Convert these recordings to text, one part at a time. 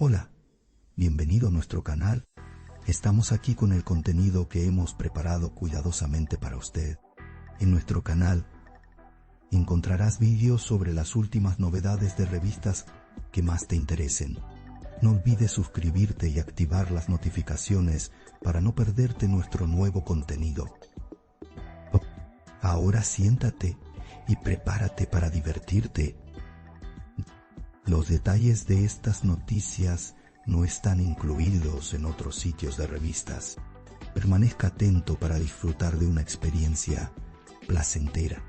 Hola, bienvenido a nuestro canal. Estamos aquí con el contenido que hemos preparado cuidadosamente para usted. En nuestro canal encontrarás vídeos sobre las últimas novedades de revistas que más te interesen. No olvides suscribirte y activar las notificaciones para no perderte nuestro nuevo contenido. Ahora siéntate y prepárate para divertirte. Los detalles de estas noticias no están incluidos en otros sitios de revistas. Permanezca atento para disfrutar de una experiencia placentera.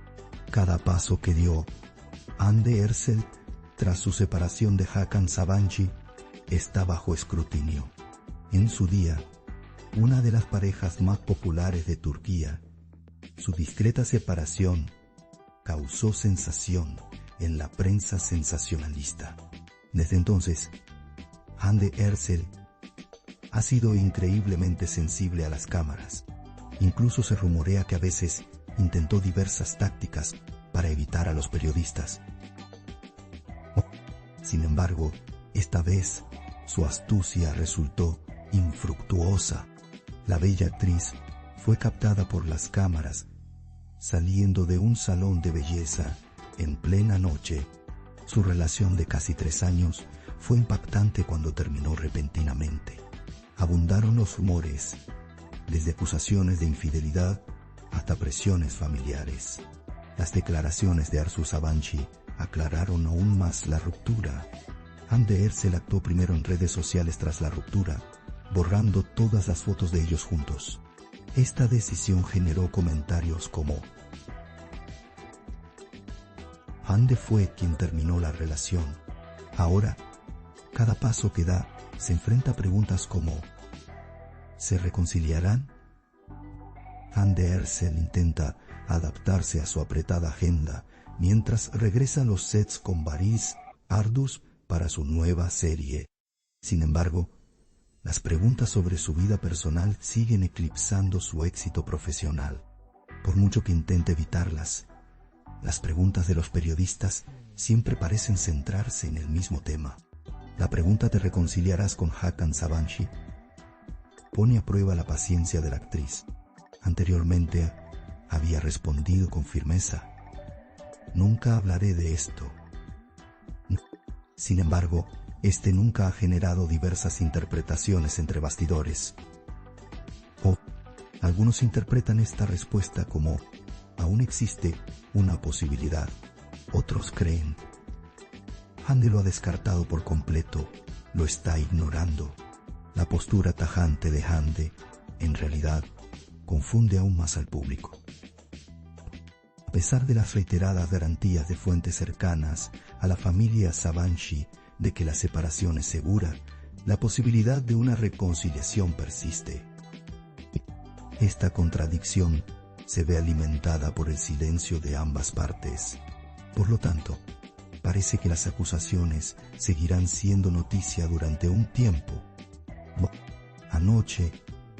Cada paso que dio Hande Erçel tras su separación de Hakan Sabancı está bajo escrutinio. En su día, una de las parejas más populares de Turquía, su discreta separación causó sensación en la prensa sensacionalista. Desde entonces, Hande Erçel ha sido increíblemente sensible a las cámaras. Incluso se rumorea que a veces intentó diversas tácticas para evitar a los periodistas. Sin embargo, esta vez su astucia resultó infructuosa. La bella actriz fue captada por las cámaras saliendo de un salón de belleza en plena noche. Su relación de casi 3 años fue impactante cuando terminó repentinamente. Abundaron los rumores, desde acusaciones de infidelidad hasta presiones familiares. Las declaraciones de Arzu Sabancı aclararon aún más la ruptura. Hande Erçel actuó primero en redes sociales tras la ruptura, borrando todas las fotos de ellos juntos. Esta decisión generó comentarios como: Hande fue quien terminó la relación. Ahora, cada paso que da se enfrenta a preguntas como: ¿se reconciliarán? Hande Erçel intenta adaptarse a su apretada agenda mientras regresa a los sets con Barış Arduç para su nueva serie. Sin embargo, las preguntas sobre su vida personal siguen eclipsando su éxito profesional. Por mucho que intente evitarlas, las preguntas de los periodistas siempre parecen centrarse en el mismo tema. La pregunta ¿te reconciliarás con Hakan Sabancı? Pone a prueba la paciencia de la actriz. Anteriormente había respondido con firmeza: nunca hablaré de esto. Sin embargo, este nunca ha generado diversas interpretaciones entre bastidores. Algunos interpretan esta respuesta como: aún existe una posibilidad. Otros creen: Hande lo ha descartado por completo, lo está ignorando. La postura tajante de Hande, en realidad, confunde aún más al público. A pesar de las reiteradas garantías de fuentes cercanas a la familia Sabancı de que la separación es segura, la posibilidad de una reconciliación persiste. Esta contradicción se ve alimentada por el silencio de ambas partes. Por lo tanto, parece que las acusaciones seguirán siendo noticia durante un tiempo. Anoche,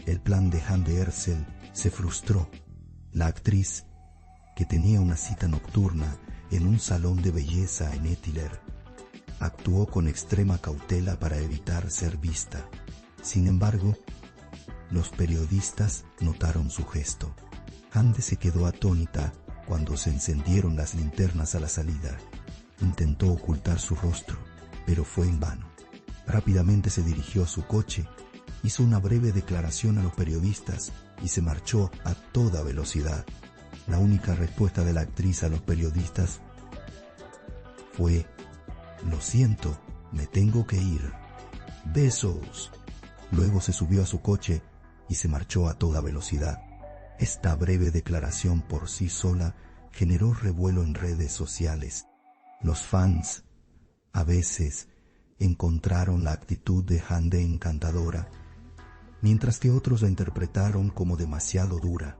el plan de Hande Erçel se frustró. La actriz, que tenía una cita nocturna en un salón de belleza en Etiler, actuó con extrema cautela para evitar ser vista. Sin embargo, los periodistas notaron su gesto. Hande se quedó atónita cuando se encendieron las linternas a la salida. Intentó ocultar su rostro, pero fue en vano. Rápidamente se dirigió a su coche, hizo una breve declaración a los periodistas y se marchó a toda velocidad. La única respuesta de la actriz a los periodistas fue: lo siento, me tengo que ir. Besos. Luego se subió a su coche y se marchó a toda velocidad. Esta breve declaración por sí sola generó revuelo en redes sociales. Los fans, a veces, encontraron la actitud de Hande encantadora, mientras que otros la interpretaron como demasiado dura.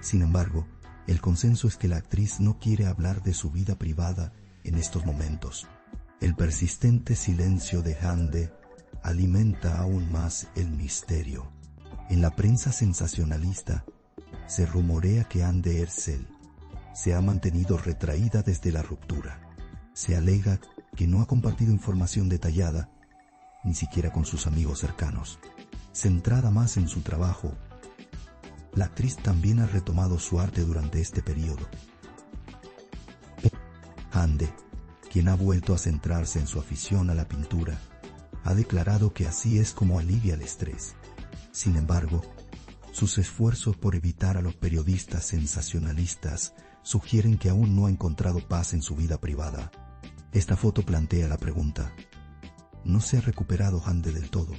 Sin embargo, el consenso es que la actriz no quiere hablar de su vida privada en estos momentos. El persistente silencio de Hande alimenta aún más el misterio. En la prensa sensacionalista, se rumorea que Hande Erçel se ha mantenido retraída desde la ruptura. Se alega que no ha compartido información detallada ni siquiera con sus amigos cercanos. Centrada más en su trabajo, la actriz también ha retomado su arte durante este periodo. Hande, quien ha vuelto a centrarse en su afición a la pintura, ha declarado que así es como alivia el estrés. Sin embargo, sus esfuerzos por evitar a los periodistas sensacionalistas sugieren que aún no ha encontrado paz en su vida privada. Esta foto plantea la pregunta: ¿no se ha recuperado Hande del todo?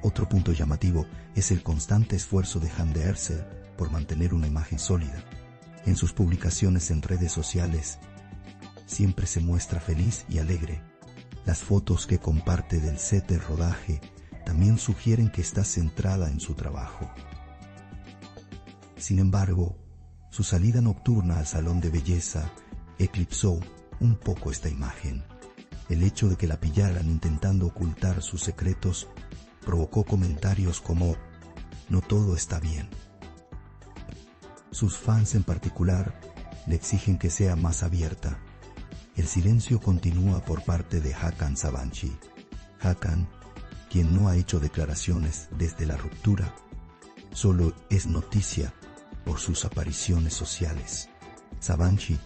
Otro punto llamativo es el constante esfuerzo de Hande Erçel por mantener una imagen sólida. En sus publicaciones en redes sociales, siempre se muestra feliz y alegre. Las fotos que comparte del set de rodaje también sugieren que está centrada en su trabajo. Sin embargo, su salida nocturna al salón de belleza eclipsó un poco esta imagen. El hecho de que la pillaran intentando ocultar sus secretos provocó comentarios como «no todo está bien». Sus fans en particular le exigen que sea más abierta. El silencio continúa por parte de Hakan Sabancı. Hakan, quien no ha hecho declaraciones desde la ruptura, solo es noticia por sus apariciones sociales. Sabancı,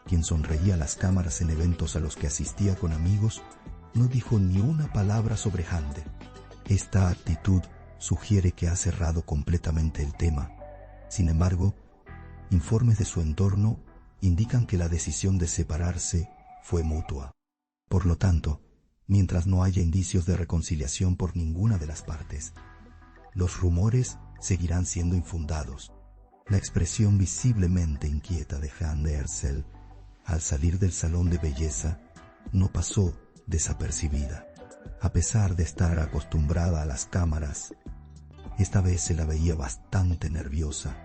quien sonreía a las cámaras en eventos a los que asistía con amigos, no dijo ni una palabra sobre Hande. Esta actitud sugiere que ha cerrado completamente el tema. Sin embargo, informes de su entorno indican que la decisión de separarse fue mutua. Por lo tanto, mientras no haya indicios de reconciliación por ninguna de las partes, los rumores seguirán siendo infundados. La expresión visiblemente inquieta de Hande Erçel al salir del salón de belleza no pasó desapercibida. A pesar de estar acostumbrada a las cámaras, esta vez se la veía bastante nerviosa.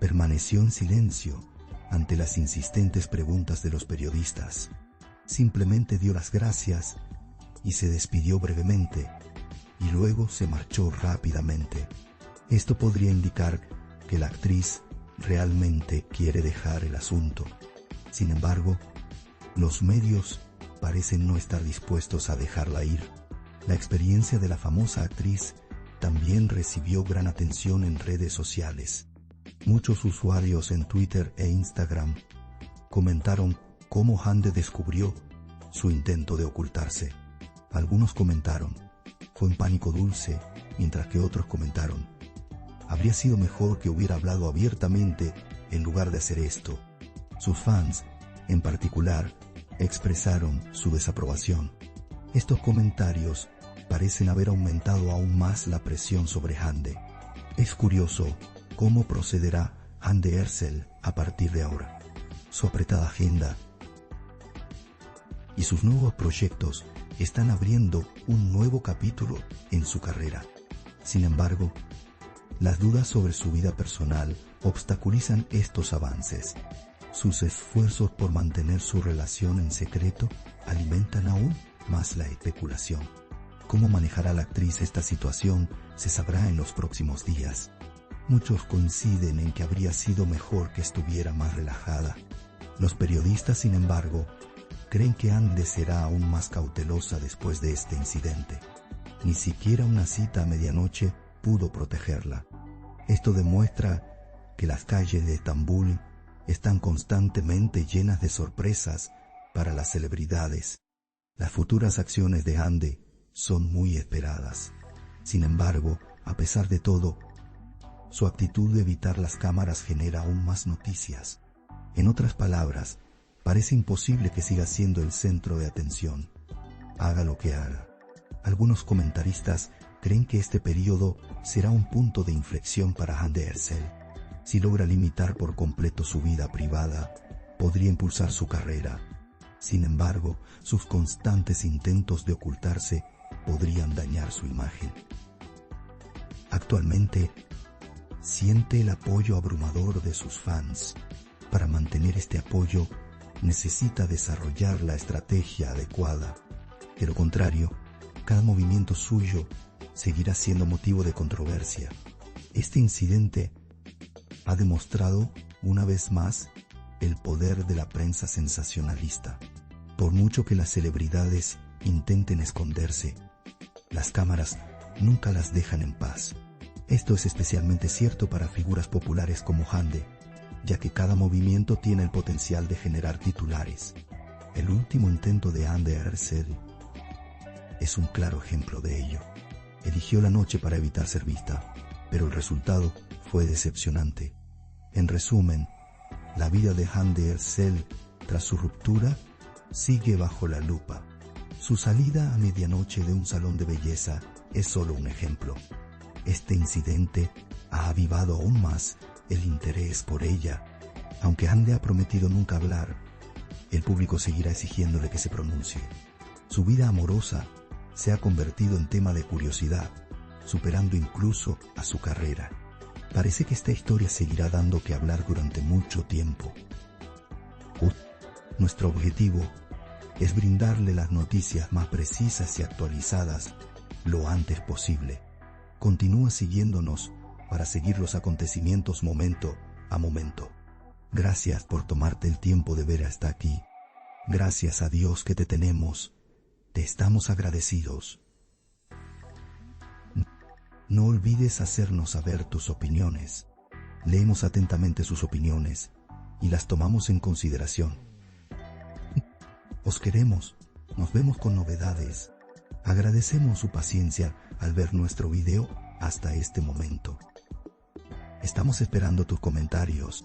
Permaneció en silencio ante las insistentes preguntas de los periodistas. Simplemente dio las gracias y se despidió brevemente, y luego se marchó rápidamente. Esto podría indicar que la actriz realmente quiere dejar el asunto. Sin embargo, los medios parecen no estar dispuestos a dejarla ir. La experiencia de la famosa actriz también recibió gran atención en redes sociales. Muchos usuarios en Twitter e Instagram comentaron cómo Hande descubrió su intento de ocultarse. Algunos comentaron: fue un pánico dulce, mientras que otros comentaron: habría sido mejor que hubiera hablado abiertamente en lugar de hacer esto. Sus fans, en particular, expresaron su desaprobación. Estos comentarios parecen haber aumentado aún más la presión sobre Hande. Es curioso cómo procederá Hande Erçel a partir de ahora. Su apretada agenda y sus nuevos proyectos están abriendo un nuevo capítulo en su carrera. Sin embargo, las dudas sobre su vida personal obstaculizan estos avances. Sus esfuerzos por mantener su relación en secreto alimentan aún más la especulación. Cómo manejará la actriz esta situación se sabrá en los próximos días. Muchos coinciden en que habría sido mejor que estuviera más relajada. Los periodistas, sin embargo, creen que Hande será aún más cautelosa después de este incidente. Ni siquiera una cita a medianoche pudo protegerla. Esto demuestra que las calles de Estambul están constantemente llenas de sorpresas para las celebridades. Las futuras acciones de Hande son muy esperadas. Sin embargo, a pesar de todo, su actitud de evitar las cámaras genera aún más noticias. En otras palabras, parece imposible que siga siendo el centro de atención, haga lo que haga. Algunos comentaristas creen que este periodo será un punto de inflexión para Hande Erçel. Si logra limitar por completo su vida privada, podría impulsar su carrera. Sin embargo, sus constantes intentos de ocultarse podrían dañar su imagen. Actualmente, siente el apoyo abrumador de sus fans. Para mantener este apoyo, necesita desarrollar la estrategia adecuada. De lo contrario, cada movimiento suyo seguirá siendo motivo de controversia. Este incidente ha demostrado una vez más el poder de la prensa sensacionalista. Por mucho que las celebridades intenten esconderse, Las cámaras nunca las dejan en paz. Esto es especialmente cierto para figuras populares como Hande, ya que cada movimiento tiene el potencial de generar titulares. El último intento de Hande Erçel es un claro ejemplo de ello. Eligió la noche para evitar ser vista, pero el resultado fue decepcionante. En resumen, la vida de Hande Erçel tras su ruptura sigue bajo la lupa. Su salida a medianoche de un salón de belleza es solo un ejemplo. Este incidente ha avivado aún más el interés por ella. Aunque Hande ha prometido nunca hablar, el público seguirá exigiéndole que se pronuncie. Su vida amorosa se ha convertido en tema de curiosidad, superando incluso a su carrera. Parece que esta historia seguirá dando que hablar durante mucho tiempo. Nuestro objetivo es brindarle las noticias más precisas y actualizadas lo antes posible. Continúa siguiéndonos para seguir los acontecimientos momento a momento. Gracias por tomarte el tiempo de ver hasta aquí. Gracias a Dios que te tenemos. Te estamos agradecidos. No olvides hacernos saber tus opiniones. Leemos atentamente sus opiniones y las tomamos en consideración. Os queremos. Nos vemos con novedades. Agradecemos su paciencia al ver nuestro video hasta este momento. Estamos esperando tus comentarios.